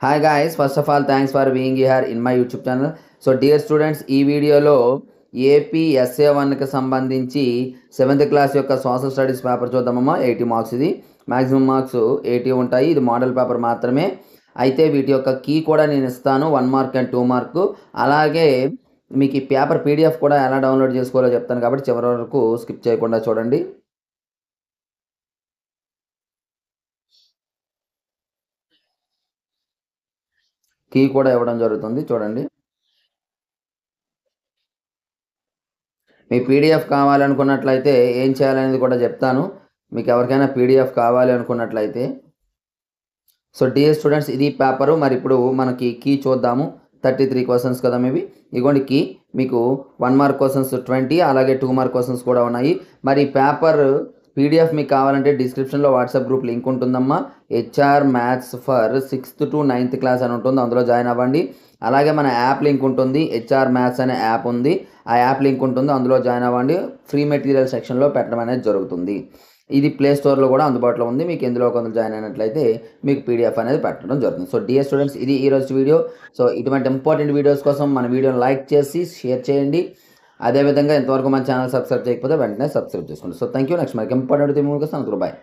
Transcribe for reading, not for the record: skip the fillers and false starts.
Hi guys, first of all thanks for being here in my YouTube channel. So dear students, ఈ వీడియోలో AP SA1కి సంబంధించి 7th class యొక్క social studies paper చూద్దామమ్మా. 80 marks. ఇది maximum marks 80 ఉంటాయి. ఇది model paper మాత్రమే. అయితే వీటి యొక్క కీ కూడా నేను ఇస్తాను, 1 మార్క్ అండ్ 2 మార్క్. అలాగే మీకు ఈ పేపర్ PDF కూడా ఎలా డౌన్లోడ్ చేసుకోవాలో చెప్తాను, కాబట్టి చివరి వరకు స్కిప్ చేయకుండా చూడండి. కీ కూడా ఇవ్వడం జరుగుతుంది, చూడండి. మీ PDF కావాలనుకున్నట్లయితే ఏం చేయాలనేది కూడా చెప్తాను. మీకు ఎవరికైనా PDF కావాలి అనుకున్నట్లయితే. సో డియర్ స్టూడెంట్స్, ఇది పేపరు. మరి ఇప్పుడు మనకి కీ చూద్దాము. 33 క్వశ్చన్స్ కదా మేబీ. ఇగోండి కీ. మీకు 1 మార్క్ క్వశ్చన్స్ 20, అలాగే 2 మార్క్ క్వశ్చన్స్ కూడా ఉన్నాయి. మరి పేపర్ PDF మీకు కావాలంటే డిస్క్రిప్షన్లో వాట్సాప్ గ్రూప్ లింక్ ఉంటుందమ్మా. HR maths for 6th to 9th class అని ఉంటుంది, అందులో జాయిన్ అవ్వండి. అలాగే మన యాప్ లింక్ ఉంటుంది, HR మ్యాథ్స్ అనే యాప్ ఉంది. ఆ యాప్ లింక్ ఉంటుంది, అందులో జాయిన్ అవ్వండి. ఫ్రీ మెటీరియల్ సెక్షన్లో పెట్టడం అనేది జరుగుతుంది. ఇది ప్లే స్టోర్లో కూడా అందుబాటులో ఉంది. మీకు ఎందులో కొంత జాయిన్ అయినట్లయితే మీకు PDF అనేది పెట్టడం జరుగుతుంది. సో డియర్ స్టూడెంట్స్, ఇది ఈరోజు వీడియో. సో ఇటువంటి ఇంపార్టెంట్ వీడియోస్ కోసం మన వీడియోని లైక్ చేసి షేర్ చేయండి. అదేవిధంగా ఇంతవరకు మన ఛానల్ సబ్స్క్రైబ్ చేయకపోతే వెంటనే సబ్స్క్రైబ్ చేసుకోండి. So thank you. నెక్స్ట్ మనకి ఇంపార్టెంట్ బాయ్.